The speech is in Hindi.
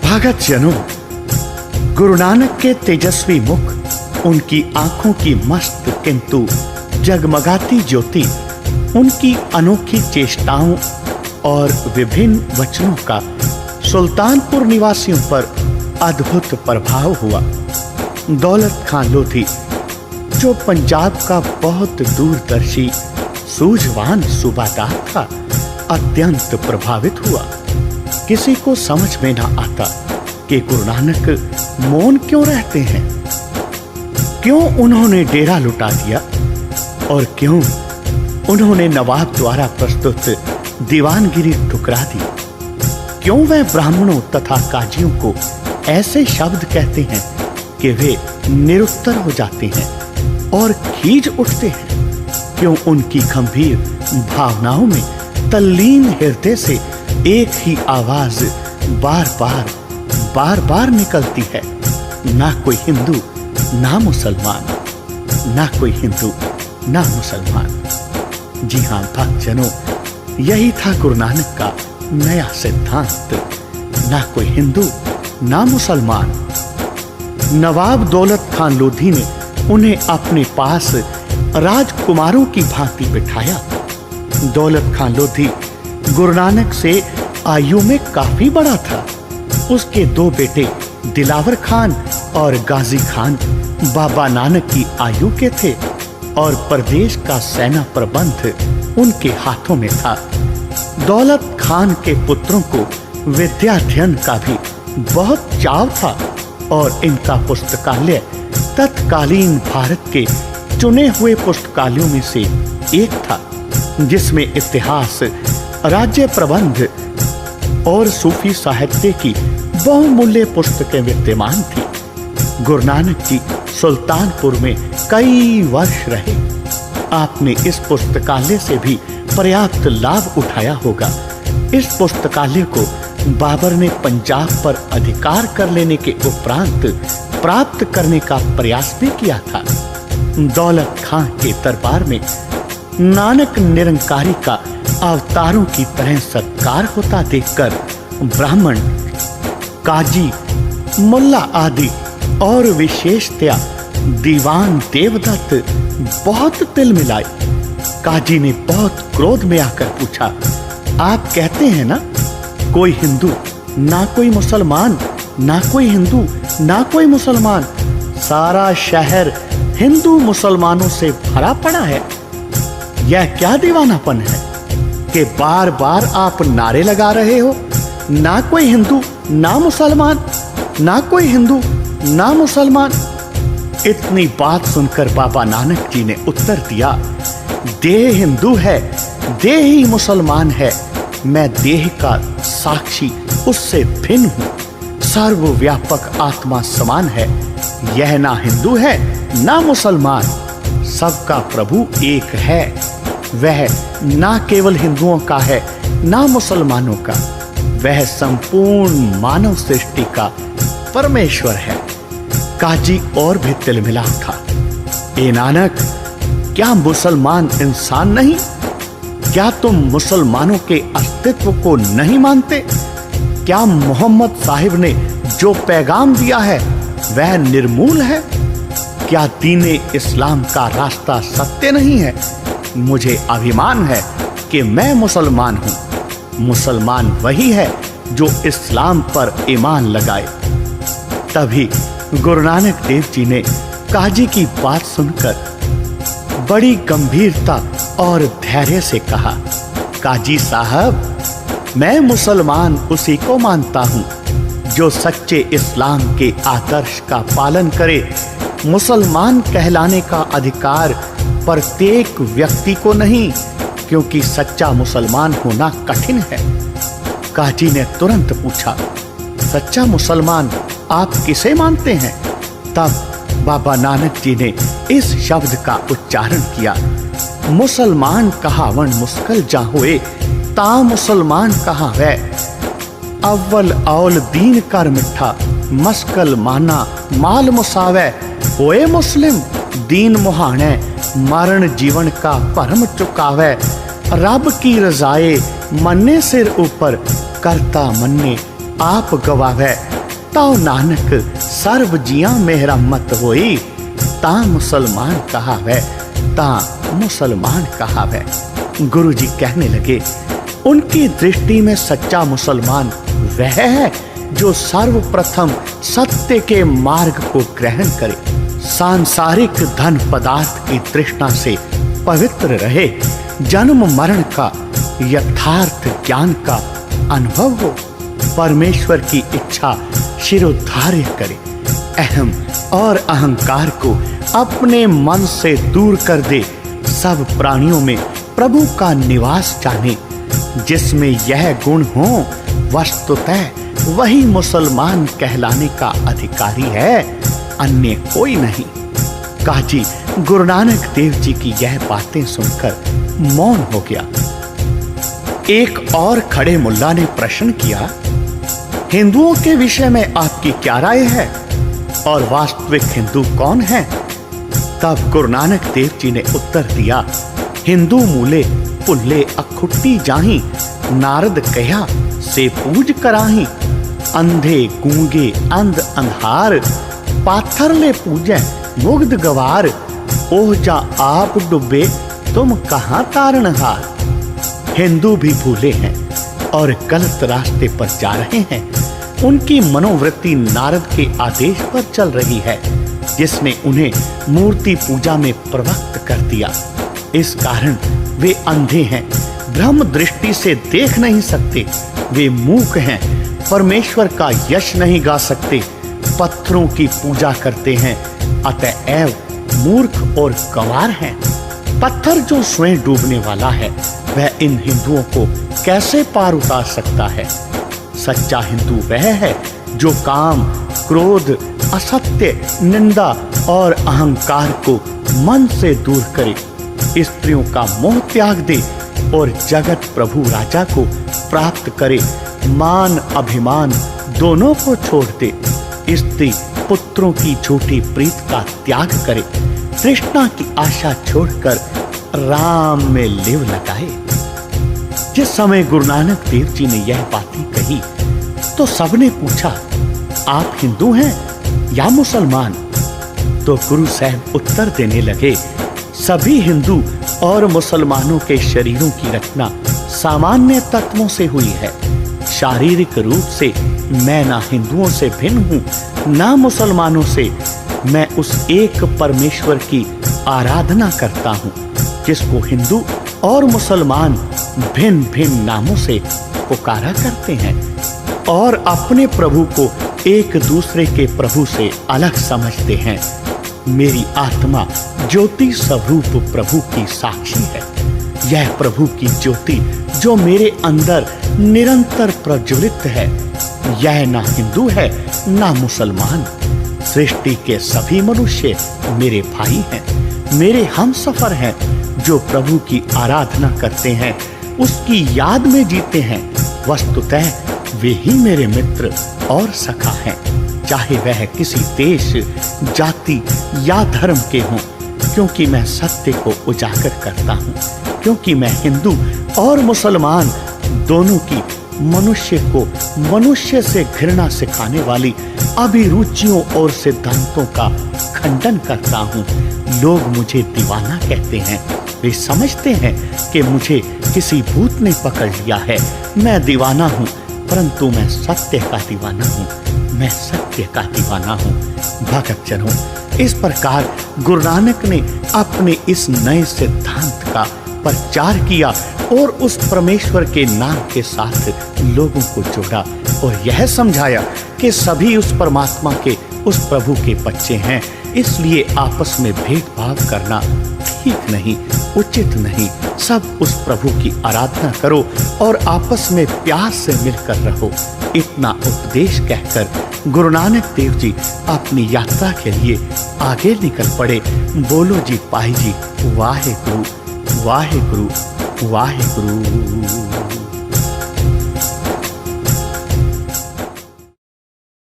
सभागत जनों, गुरु नानक के तेजस्वी मुख, उनकी आंखों की मस्त किंतु जगमगाती ज्योति, उनकी अनोखी चेष्टाओं और विभिन्न वचनों का सुल्तानपुर निवासियों पर अद्भुत प्रभाव हुआ। दौलत खान लोधी, जो पंजाब का बहुत दूरदर्शी सूझवान सूबादार था, अत्यंत प्रभावित हुआ। किसी को समझ में ना आता कि गुरु नानक मौन क्यों रहते हैं, क्यों उन्होंने डेरा लुटा दिया और क्यों उन्होंने नवाब द्वारा प्रस्तुत दीवानगिरी ठुकरा दी। क्यों वह ब्राह्मणों तथा काजियों को ऐसे शब्द कहते हैं कि वे निरुत्तर हो जाते हैं और खींच उठते हैं। क्यों उनकी गंभीर भावनाओं में तल्लीन हृदय से एक ही आवाज बार बार निकलती है, ना कोई हिंदू ना मुसलमान, ना कोई हिंदू ना मुसलमान। जी हाँ भक्तजनों, यही था गुरु नानक का नया सिद्धांत, ना कोई हिंदू ना मुसलमान। नवाब दौलत खान लोधी ने उन्हें अपने पास राजकुमारों की भांति बिठाया। दौलत खान लोधी गुरु नानक से आयु में काफी बड़ा था। उसके दो बेटे दिलावर खान और गाजी खान बाबा नानक की आयु के थे और प्रदेश का सेना प्रबंध उनके हाथों में था। दौलत खान के पुत्रों को विद्याध्ययन का भी बहुत चाव था और इनका पुस्तकालय तत्कालीन भारत के चुने हुए पुस्तकालयों में से एक था, जिसमें इतिहास, राज्य प्रबंध और सूफी साहित्य की बहुमूल्य पुस्तकें विद्यमान थी। गुरु नानक जी सुल्तानपुर में कई वर्ष रहे। आपने इस पुस्तकालय से भी पर्याप्त लाभ उठाया होगा। इस पुस्तकालय को बाबर ने पंजाब पर अधिकार कर लेने के उपरांत प्राप्त करने का प्रयास भी किया था। दौलत खान के दरबार में नानक निरंकारी का अवतारों की तरह सत्कार होता देखकर ब्राह्मण, काजी, मुल्ला आदि और विशेषतया दीवान देवदत्त बहुत तिल मिलाए। काजी ने बहुत क्रोध में आकर पूछा, आप कहते हैं ना कोई हिंदू ना कोई मुसलमान, ना कोई हिंदू ना कोई मुसलमान, सारा शहर हिंदू मुसलमानों से भरा पड़ा है। यह क्या दीवानापन है कि बार बार आप नारे लगा रहे हो, ना कोई हिंदू ना मुसलमान, ना कोई हिंदू ना मुसलमान। इतनी बात सुनकर बाबा नानक जी ने उत्तर दिया, देह हिंदू है, देह ही मुसलमान है। मैं देह का साक्षी उससे भिन्न हूँ। सर्वव्यापक आत्मा समान है। यह ना हिंदू है ना मुसलमान, सबका प्रभु एक है। वह ना केवल हिंदुओं का है ना मुसलमानों का, वह संपूर्ण मानव सृष्टि का परमेश्वर है। काजी और भी तिलमिला उठा, ए नानक, क्या मुसलमान इंसान नहीं? क्या तुम मुसलमानों के अस्तित्व को नहीं मानते? क्या मोहम्मद साहिब ने जो पैगाम दिया है वह निर्मूल है? क्या दीने इस्लाम का रास्ता सत्य नहीं है? मुझे अभिमान है कि मैं मुसलमान हूँ। मुसलमान वही है जो इस्लाम पर ईमान लगाए। तभी गुरु नानक देव जी ने काजी की बात सुनकर बड़ी गंभीरता और धैर्य से कहा, काजी साहब, मैं मुसलमान उसी को मानता हूँ जो सच्चे इस्लाम के आदर्श का पालन करे। मुसलमान कहलाने का अधिकार प्रत्येक व्यक्ति को नहीं, क्योंकि सच्चा मुसलमान होना कठिन है। काजी ने तुरंत पूछा, सच्चा मुसलमान आप किसे मानते हैं? तब बाबा नानक जी ने इस शब्द का उच्चारण किया, मुसलमान कहावन मुस्कल जा होए, ता मुसलमान कहा वै। अव्वल औल दीन कर मिठा, मस्कल माना माल मुसावै। होए मुस्लिम दीन मुहाने, मरण जीवन का भरम चुकावै। रब की रजाए मन्ने सिर ऊपर, करता मन्ने आप गवावै। ताओ नानक सर्व जिया मेहरा मत होई, ता मुसलमान कहावै, ता मुसलमान कहावै। गुरु जी कहने लगे, उनकी दृष्टि में सच्चा मुसलमान वह है जो सर्वप्रथम सत्य के मार्ग को ग्रहण करे, सांसारिक धन पदार्थ की तृष्णा से पवित्र रहे, जन्म मरण का यथार्थ ज्ञान का अनुभव हो, परमेश्वर की इच्छा शिरोधार्य करे, अहम और अहंकार को अपने मन से दूर कर दे, सब प्राणियों में प्रभु का निवास जाने। जिसमें यह गुण हो वस्तुतः वही मुसलमान कहलाने का अधिकारी है, अन्य कोई नहीं। काजी गुरु नानक देव जी की यह बातें सुनकर मौन हो गया। एक और खड़े मुल्ला ने प्रश्न किया, हिंदुओं के विषय में आपकी क्या राय है और वास्तविक हिंदू कौन है? तब गुरु नानक देव जी ने उत्तर दिया, हिंदू मूले पुल्ले अखुट्टी जाही, नारद कहा से पूज कराही, अंधे गूंगे अंध अंधार, पाथर ले पूजे मुग्ध गवार, ओह जा आप डुबे तुम कहां तारणहार। हिंदू भी भूले हैं और गलत रास्ते पर जा रहे हैं। उनकी मनोवृत्ति नारद के आदेश पर चल रही है, जिसने उन्हें मूर्ति पूजा में प्रवृत्त कर दिया। इस कारण वे अंधे हैं, ब्रह्म दृष्टि से देख नहीं सकते, वे मूक हैं, परमेश्वर का यश नहीं गा सकते, पत्थरों की पूजा करते हैं, अतएव मूर्ख और गंवार हैं। पत्थर जो स्वयं डूबने वाला है, वह इन हिंदुओं को कैसे पार उतार सकता है? सच्चा हिंदू वह है जो काम, क्रोध, असत्य, निंदा और अहंकार को मन से दूर करे, स्त्रियों का मोह त्याग दे और जगत प्रभु राजा को प्राप्त करे, मान अभिमान दोनों को छोड़ दे, स्त्री पुत्रों की झूठी प्रीत का त्याग करे, तृष्णा की आशा छोड़कर राम में लिव लगाए। जिस समय गुरु नानक देव जी ने यह बातें कही तो सबने पूछा, आप हिंदू हैं या मुसलमान? तो गुरु साहब उत्तर देने लगे, सभी हिंदू और मुसलमानों के शरीरों की रचना सामान्य तत्वों से हुई है। शारीरिक रूप से मैं ना हिंदुओं से भिन्न हूँ ना मुसलमानों से। मैं उस एक परमेश्वर की आराधना करता हूँ जिसको हिंदू और मुसलमान भिन्न भिन्न नामों से पुकारा करते हैं और अपने प्रभु को एक दूसरे के प्रभु से अलग समझते हैं। मेरी आत्मा ज्योति स्वरूप प्रभु की साक्षी है। यह प्रभु की ज्योति जो मेरे अंदर निरंतर प्रज्वलित है, यह ना हिंदू है ना मुसलमान। सृष्टि के सभी मनुष्य मेरे भाई हैं, मेरे हमसफर हैं, जो प्रभु की आराधना करते हैं, उसकी याद में जीते हैं। वस्तुतः वे ही मेरे मित्र और सखा हैं, चाहे वह किसी देश, जाति या धर्म के हों, क्योंकि मैं सत्य को उजागर करता हूँ, क्योंकि मैं हिंदू और मुसलमान दोनों की मनुष्य को मनुष्य से घृणा सिखाने वाली अभिरुचियों और सिद्धांतों का खंडन करता हूँ। लोग मुझे दीवाना कहते हैं, वे समझते हैं कि मुझे किसी भूत ने पकड़ लिया है। मैं दीवाना हूँ, परंतु मैं सत्य का दीवाना हूँ, मैं सत्य का दीवाना हूँ। भगत जनों, इस प्रकार गुरु नानक ने अपने इस नए सिद्धांत का प्रचार किया और उस परमेश्वर के नाम के साथ लोगों को जोड़ा और यह समझाया कि सभी उस परमात्मा के, उस प्रभु के बच्चे हैं, इसलिए आपस में भेदभाव करना ठीक नहीं, उचित नहीं। सब उस प्रभु की आराधना करो और आपस में प्यार से मिलकर रहो। इतना उपदेश कहकर गुरु नानक देव जी अपनी यात्रा के लिए आगे निकल पड़े। बोलो जी पाही जी, वाहे गुरु वाहे गुरु वाहे गुरु।